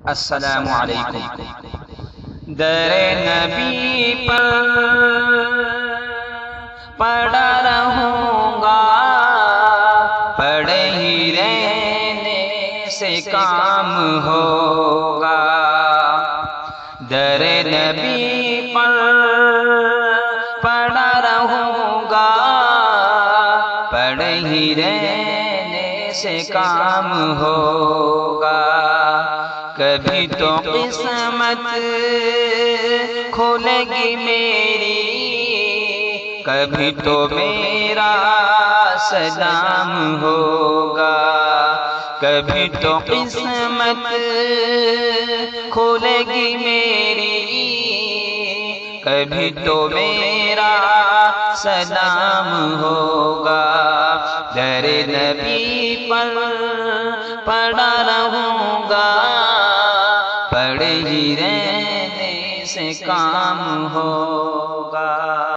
السلام علیکم۔ در نبی پر پڑا رہوں گا، پڑے ہی رہنے سے کام ہوگا۔ در نبی پر پڑا رہوں گا، پڑے ہی رہنے سے کام ہوگا۔ کبھی تو قسمت کھولے گی میری، کبھی تو میرا سلام ہوگا۔ کبھی تو قسمت کھولے گی میری، کبھی تو میرا سلام ہوگا۔ در نبی پر پڑا رہوں گا، پڑے ہی رہنے سے کام ہوگا۔